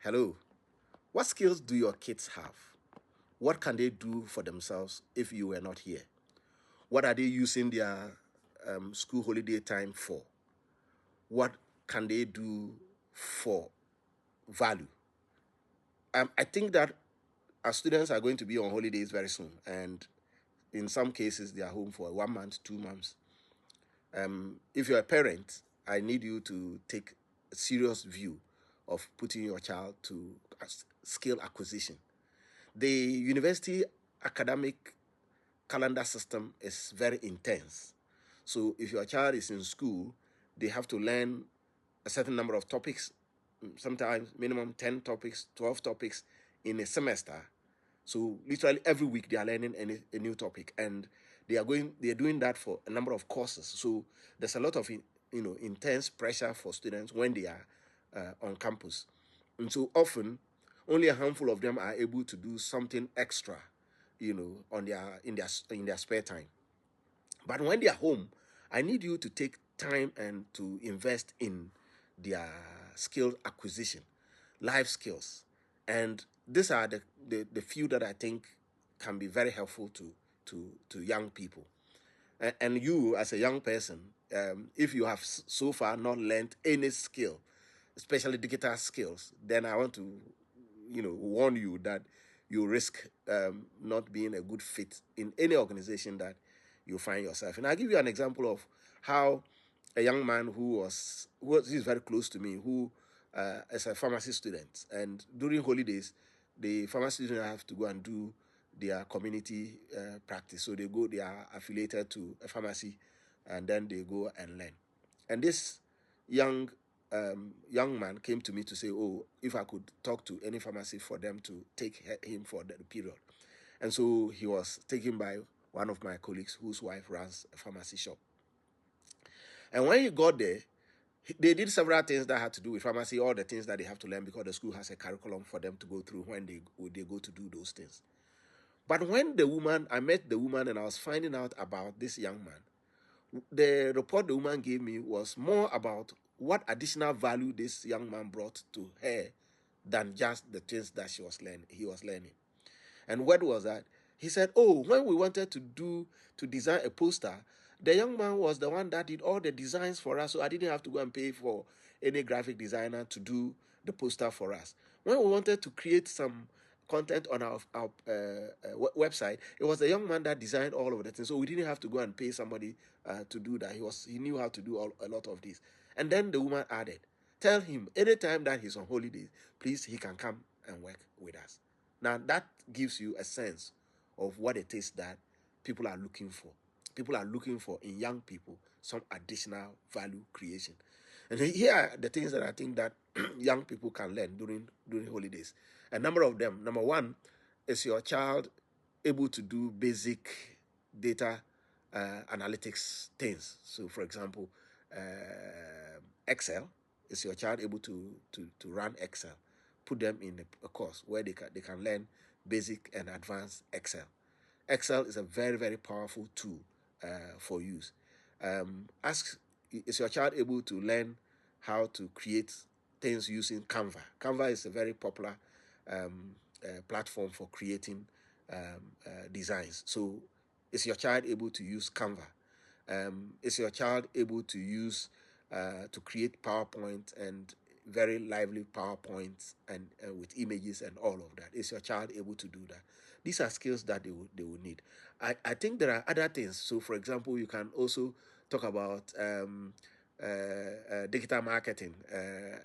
Hello. What skills do your kids have? What can they do for themselves if you were not here? What are they using their school holiday time for? What can they do for value? I think that our students are going to be on holidays very soon, and in some cases, they are home for 1 month, 2 months. If you're a parent, I need you to take a serious view of putting your child to skill acquisition. The university academic calendar system is very intense. So if your child is in school, they have to learn a certain number of topics, sometimes minimum 10 topics, 12 topics in a semester. So literally every week they are learning a new topic, and they are doing that for a number of courses. So there's a lot of intense pressure for students when they are on campus, and so often only a handful of them are able to do something extra, on their spare time. But when they are home, I need you to take time and to invest in their skill acquisition, life skills. And these are the few that I think can be very helpful to young people. And you, as a young person, if you have so far not learned any skill, especially digital skills, then I want to, warn you that you risk not being a good fit in any organization that you find yourself. And I'll give you an example of how a young man he's very close to me, who is a pharmacy student, and during holidays, the pharmacy students have to go and do their community practice. So they are affiliated to a pharmacy, and then they go and learn. And this young young man came to me to say, "Oh, if I could talk to any pharmacy for them to take him for the period." And so he was taken by one of my colleagues whose wife runs a pharmacy shop. And when he got there, they did several things that had to do with pharmacy, all the things that they have to learn because the school has a curriculum for them to go through when they go to do those things. But when I met the woman and I was finding out about this young man, the report the woman gave me was more about what additional value this young man brought to her than just the things that he was learning. And what was that? He said, "Oh, when we wanted to design a poster, the young man was the one that did all the designs for us, so I didn't have to go and pay for any graphic designer to do the poster for us. When we wanted to create some content on our website, it was the young man that designed all of the things, so we didn't have to go and pay somebody to do that. He knew how to do a lot of this." And then the woman added, "Tell him anytime that he's on holidays, please he can come and work with us." Now that gives you a sense of what it is that people are looking for. People are looking for in young people some additional value creation. And here are the things that I think that young people can learn during holidays. A number of them. Number one, is your child able to do basic data analytics things? So, for example, Excel. Is your child able to run Excel? Put them in a course where they can learn basic and advanced Excel. Excel is a very, very powerful tool for use. Ask, is your child able to learn how to create things using Canva? Canva is a very popular platform for creating designs. So, is your child able to use Canva? Is your child able to use to create PowerPoint and very lively PowerPoints and with images and all of that? Is your child able to do that? These are skills that they will need. I think there are other things. So, for example, you can also talk about digital marketing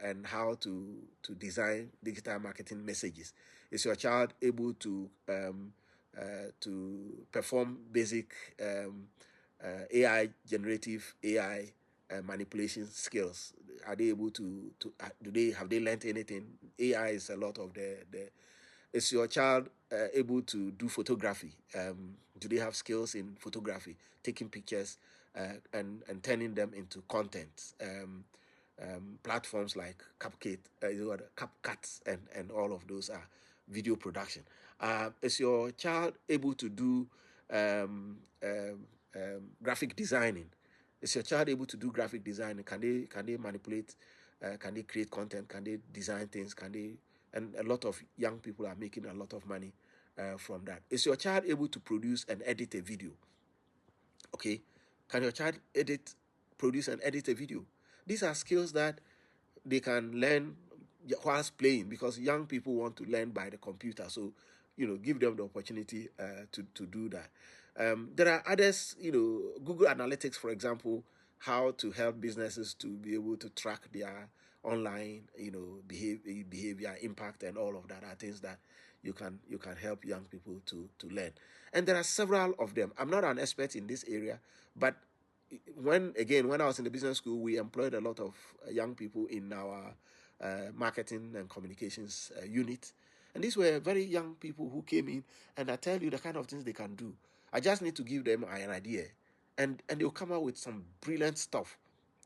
and how to design digital marketing messages. Is your child able to perform basic AI, generative AI manipulation skills? Are they able to do they have they learned anything? AI is a lot of the is your child able to do photography? Do they have skills in photography, taking pictures and turning them into content? Platforms like CapCut and all of those are video production. Is your child able to do graphic designing? Is your child able to do graphic design? Can they manipulate? Can they create content? Can they design things? Can they and a lot of young people are making a lot of money from that. Is your child able to produce and edit a video? Okay, can your child produce and edit a video? These are skills that they can learn whilst playing, because young people want to learn by the computer. So, give them the opportunity to do that. There are others, Google Analytics, for example, how to help businesses to be able to track their online, behavior, impact, and all of that are things that you can help young people to learn. And there are several of them. I'm not an expert in this area, but when I was in the business school, we employed a lot of young people in our marketing and communications unit, and these were very young people who came in, and I tell you the kind of things they can do. I just need to give them an idea, and they'll come out with some brilliant stuff,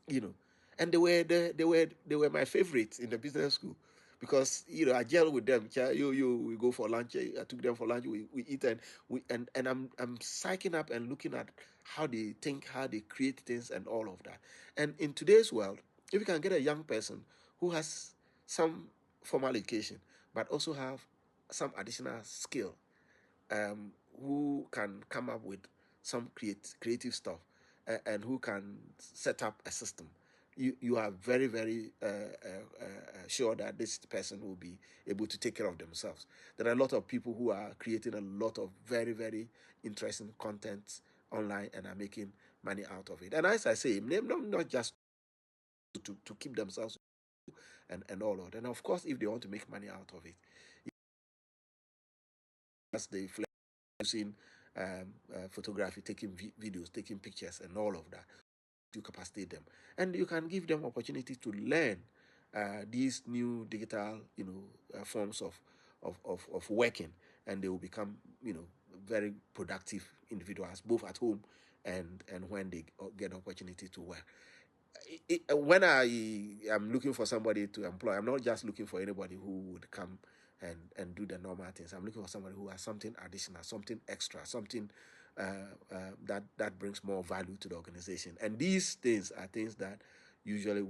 you know. And they were my favorites in the business school, because I gel with them. We go for lunch. I took them for lunch. We eat, and I'm psyching up and looking at how they think, how they create things, and all of that. And in today's world, if you can get a young person who has some formal education but also have some additional skill, who can come up with some creative stuff, and who can set up a system, you are very, very sure that this person will be able to take care of themselves. There are a lot of people who are creating a lot of very, very interesting content online and are making money out of it. And as I say, not just to keep themselves and all of that. And of course, if they want to make money out of it, as they using photography, taking videos, taking pictures, and all of that, to capacitate them. And you can give them opportunity to learn these new digital, forms of working, and they will become, very productive individuals, both at home and when they get opportunity to work. When I am looking for somebody to employ, I'm not just looking for anybody who would come and do the normal things. I'm looking for somebody who has something additional, something extra, something that brings more value to the organization. And these things are things that usually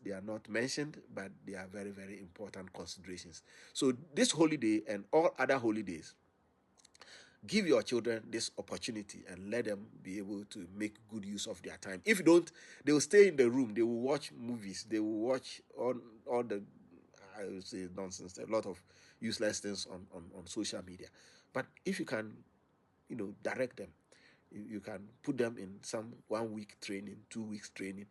they are not mentioned, but they are very, very important considerations. So this holiday and all other holidays, give your children this opportunity and let them be able to make good use of their time. If you don't, they will stay in the room, they will watch movies, they will watch all the, I would say, nonsense, a lot of useless things on social media. But if you can, direct them, you can put them in some 1 week training, 2 weeks training,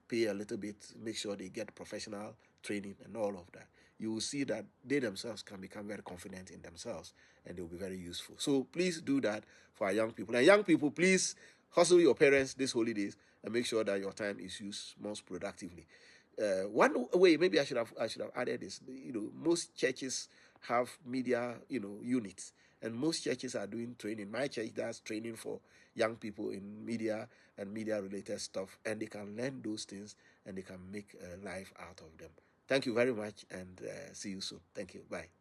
pay a little bit, make sure they get professional training and all of that. You will see that they themselves can become very confident in themselves, and they will be very useful. So please do that for our young people. And young people, please hustle your parents these holidays and make sure that your time is used most productively. One way, maybe I should have added this. Most churches have media, units, and most churches are doing training. My church does training for young people in media and media related stuff, and they can learn those things and they can make a life out of them. Thank you very much, and see you soon. Thank you. Bye.